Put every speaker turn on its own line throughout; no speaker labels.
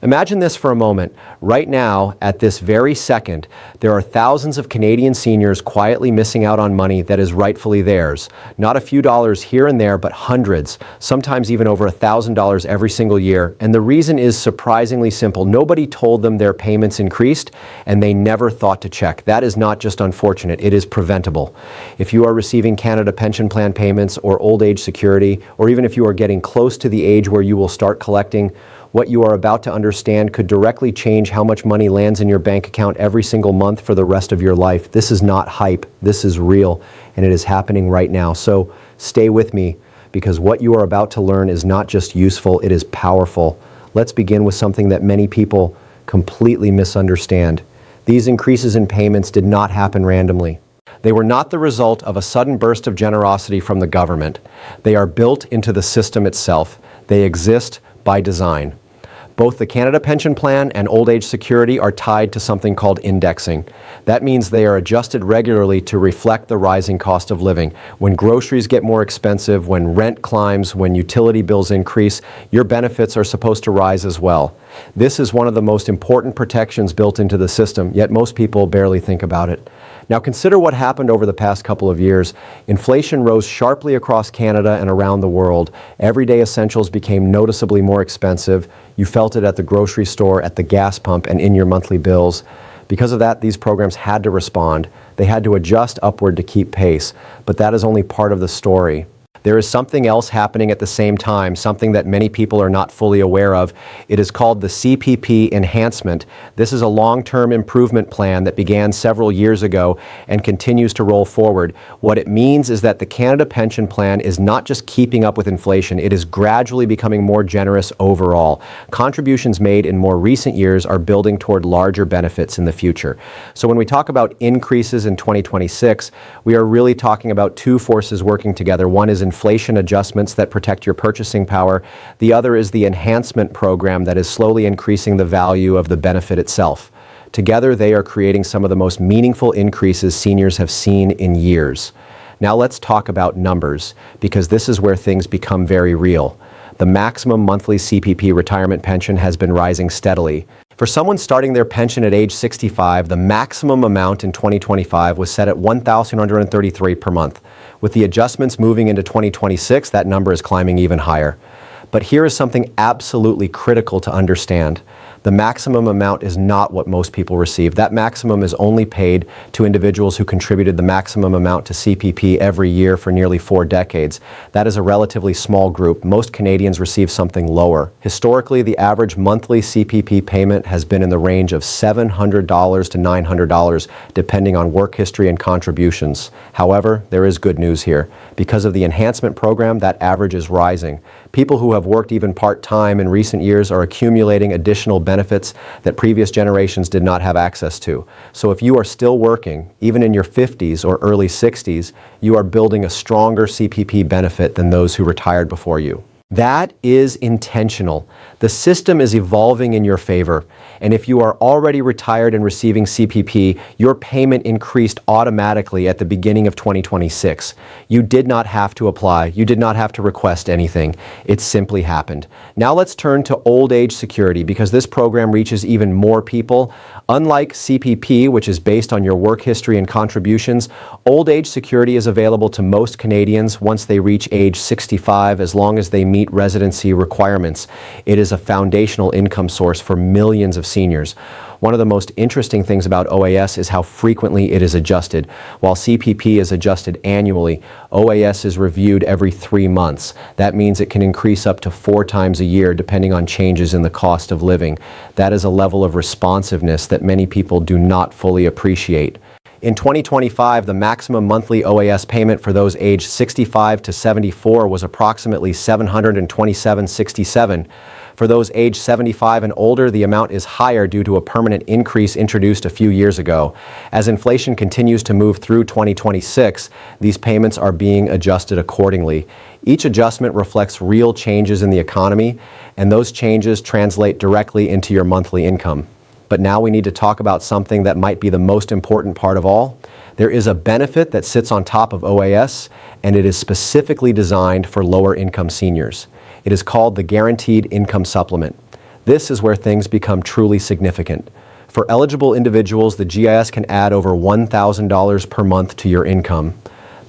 Imagine this for a moment. Right now, at this very second, there are thousands of Canadian seniors quietly missing out on money that is rightfully theirs. Not a few dollars here and there, but hundreds, sometimes even over $1,000 every single year. And the reason is surprisingly simple. Nobody told them their payments increased, and they never thought to check. That is not just unfortunate, it is preventable. If you are receiving Canada Pension Plan payments or old age security, or even if you are getting close to the age where you will start collecting, what you are about to understand could directly change how much money lands in your bank account every single month for the rest of your life. This is not hype, this is real, and it is happening right now. So stay with me, because what you are about to learn is not just useful, it is powerful. Let's begin with something that many people completely misunderstand. These increases in payments did not happen randomly. They were not the result of a sudden burst of generosity from the government. They are built into the system itself. They exist by design. Both the Canada Pension Plan and Old Age Security are tied to something called indexing. That means they are adjusted regularly to reflect the rising cost of living. When groceries get more expensive, when rent climbs, when utility bills increase, your benefits are supposed to rise as well. This is one of the most important protections built into the system, yet most people barely think about it. Now consider what happened over the past couple of years. Inflation rose sharply across Canada and around the world. Everyday essentials became noticeably more expensive. You felt it at the grocery store, at the gas pump, and in your monthly bills. Because of that, these programs had to respond. They had to adjust upward to keep pace. But that is only part of the story. There is something else happening at the same time, something that many people are not fully aware of. It is called the CPP enhancement. This is a long-term improvement plan that began several years ago and continues to roll forward. What it means is that the Canada Pension Plan is not just keeping up with inflation, it is gradually becoming more generous overall. Contributions made in more recent years are building toward larger benefits in the future. So when we talk about increases in 2026, we are really talking about two forces working together. One is inflation adjustments that protect your purchasing power. The other is the enhancement program that is slowly increasing the value of the benefit itself. Together, they are creating some of the most meaningful increases seniors have seen in years. Now let's talk about numbers, because this is where things become very real. The maximum monthly CPP retirement pension has been rising steadily. For someone starting their pension at age 65, the maximum amount in 2025 was set at $1,133 per month. With the adjustments moving into 2026, that number is climbing even higher. But here is something absolutely critical to understand. The maximum amount is not what most people receive. That maximum is only paid to individuals who contributed the maximum amount to CPP every year for nearly 4 decades. That is a relatively small group. Most Canadians receive something lower. Historically, the average monthly CPP payment has been in the range of $700 to $900, depending on work history and contributions. However, there is good news here. Because of the enhancement program, that average is rising. People who have worked even part-time in recent years are accumulating additional benefits that previous generations did not have access to. So if you are still working, even in your 50s or early 60s, you are building a stronger CPP benefit than those who retired before you. That is intentional. The system is evolving in your favor. And if you are already retired and receiving CPP, your payment increased automatically at the beginning of 2026. You did not have to apply. You did not have to request anything. It simply happened. Now let's turn to old age security, because this program reaches even more people. Unlike CPP, which is based on your work history and contributions, old age security is available to most Canadians once they reach age 65, as long as they meet residency requirements. It is a foundational income source for millions of seniors. One of the most interesting things about OAS is how frequently it is adjusted. While CPP is adjusted annually, OAS is reviewed every 3 months. That means it can increase up to 4 times a year depending on changes in the cost of living. That is a level of responsiveness that many people do not fully appreciate. In 2025, the maximum monthly OAS payment for those aged 65 to 74 was approximately $727.67. For those aged 75 and older, the amount is higher due to a permanent increase introduced a few years ago. As inflation continues to move through 2026, these payments are being adjusted accordingly. Each adjustment reflects real changes in the economy, and those changes translate directly into your monthly income. But now we need to talk about something that might be the most important part of all. There is a benefit that sits on top of OAS, and it is specifically designed for lower income seniors. It is called the Guaranteed Income Supplement. This is where things become truly significant. For eligible individuals, the GIS can add over $1,000 per month to your income.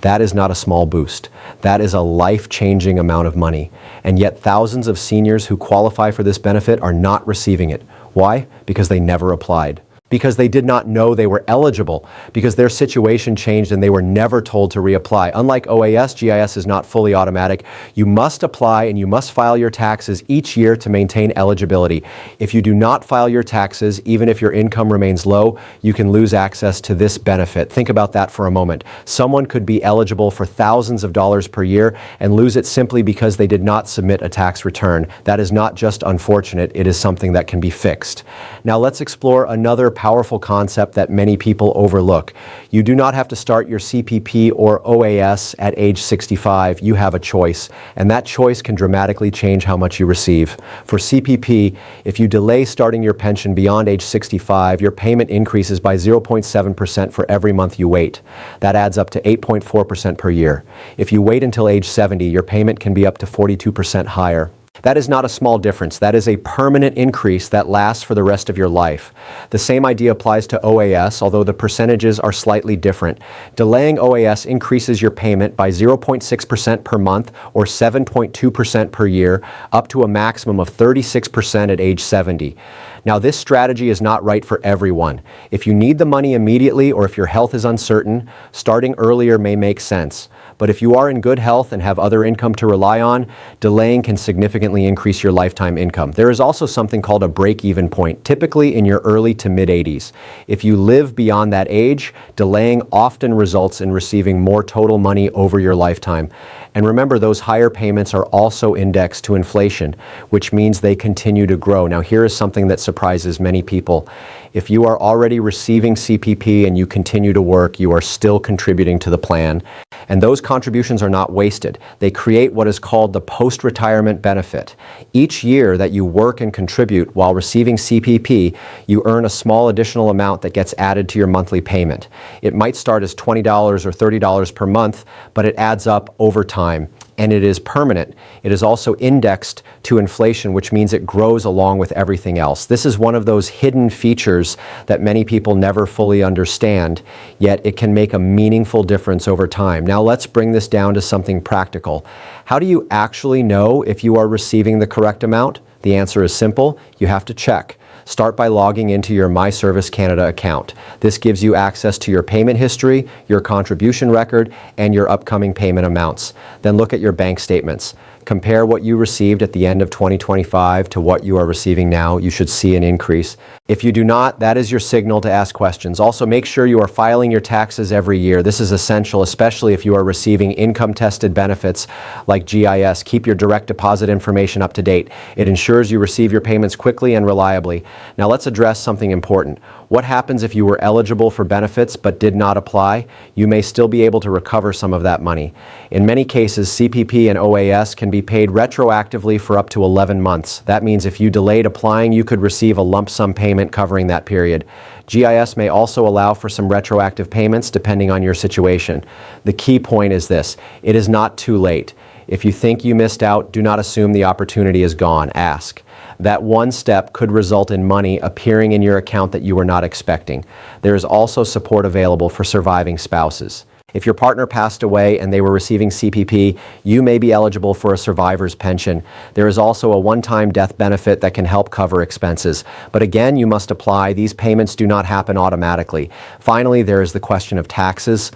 That is not a small boost. That is a life-changing amount of money. And yet thousands of seniors who qualify for this benefit are not receiving it. Why? Because they never applied. Because they did not know they were eligible, because their situation changed and they were never told to reapply. Unlike OAS, GIS is not fully automatic. You must apply and you must file your taxes each year to maintain eligibility. If you do not file your taxes, even if your income remains low, you can lose access to this benefit. Think about that for a moment. Someone could be eligible for thousands of dollars per year and lose it simply because they did not submit a tax return. That is not just unfortunate, it is something that can be fixed. Now let's explore another powerful concept that many people overlook. You do not have to start your CPP or OAS at age 65. You have a choice, and that choice can dramatically change how much you receive. For CPP, if you delay starting your pension beyond age 65, your payment increases by 0.7% for every month you wait. That adds up to 8.4% per year. If you wait until age 70, your payment can be up to 42% higher. That is not a small difference. That is a permanent increase that lasts for the rest of your life. The same idea applies to OAS, although the percentages are slightly different. Delaying OAS increases your payment by 0.6% per month or 7.2% per year, up to a maximum of 36% at age 70. Now, this strategy is not right for everyone. If you need the money immediately or if your health is uncertain, starting earlier may make sense. But if you are in good health and have other income to rely on, delaying can significantly increase your lifetime income. There is also something called a break-even point, typically in your early to mid-80s. If you live beyond that age, delaying often results in receiving more total money over your lifetime. And remember, those higher payments are also indexed to inflation, which means they continue to grow. Now, here is something that surprises many people. If you are already receiving CPP and you continue to work, you are still contributing to the plan. And those contributions are not wasted. They create what is called the post-retirement benefit. Each year that you work and contribute while receiving CPP, you earn a small additional amount that gets added to your monthly payment. It might start as $20 or $30 per month, but it adds up over time. And it is permanent. It is also indexed to inflation, which means it grows along with everything else. This is one of those hidden features that many people never fully understand, yet it can make a meaningful difference over time. Now let's bring this down to something practical. How do you actually know if you are receiving the correct amount? The answer is simple. You have to check. Start by logging into your My Service Canada account. This gives you access to your payment history, your contribution record, and your upcoming payment amounts. Then look at your bank statements. Compare what you received at the end of 2025 to what you are receiving now. You should see an increase. If you do not, that is your signal to ask questions. Also, make sure you are filing your taxes every year. This is essential, especially if you are receiving income-tested benefits like GIS. Keep your direct deposit information up to date. It ensures you receive your payments quickly and reliably. Now let's address something important. What happens if you were eligible for benefits but did not apply? You may still be able to recover some of that money. In many cases, CPP and OAS can be paid retroactively for up to 11 months. That means if you delayed applying, you could receive a lump sum payment covering that period. GIS may also allow for some retroactive payments depending on your situation. The key point is this: it is not too late. If you think you missed out, do not assume the opportunity is gone. Ask. That one step could result in money appearing in your account that you were not expecting. There is also support available for surviving spouses. If your partner passed away and they were receiving CPP, you may be eligible for a survivor's pension. There is also a one-time death benefit that can help cover expenses. But again, you must apply. These payments do not happen automatically. Finally, there is the question of taxes.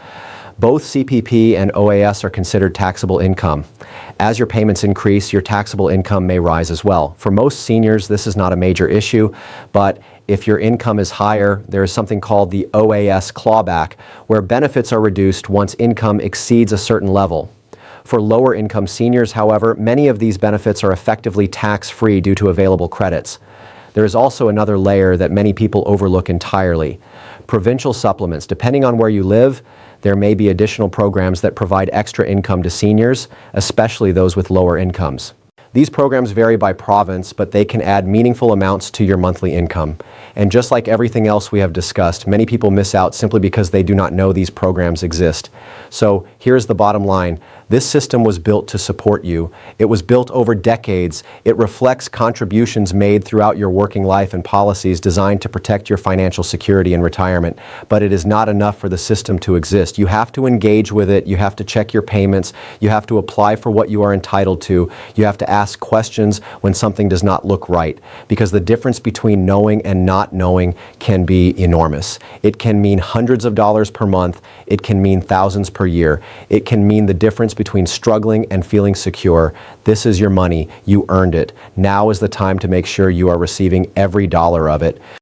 Both CPP and OAS are considered taxable income. As your payments increase, your taxable income may rise as well. For most seniors, this is not a major issue, but if your income is higher, there is something called the OAS clawback, where benefits are reduced once income exceeds a certain level. For lower income seniors, however, many of these benefits are effectively tax-free due to available credits. There is also another layer that many people overlook entirely. Provincial supplements. Depending on where you live, there may be additional programs that provide extra income to seniors, especially those with lower incomes. These programs vary by province, but they can add meaningful amounts to your monthly income. And just like everything else we have discussed, many people miss out simply because they do not know these programs exist. So here's the bottom line. This system was built to support you. It was built over decades. It reflects contributions made throughout your working life and policies designed to protect your financial security in retirement. But it is not enough for the system to exist. You have to engage with it. You have to check your payments. You have to apply for what you are entitled to. You have to ask questions when something does not look right. Because the difference between knowing and not knowing can be enormous. It can mean hundreds of dollars per month. It can mean thousands per year. It can mean the difference between struggling and feeling secure. This is your money. You earned it. Now is the time to make sure you are receiving every dollar of it.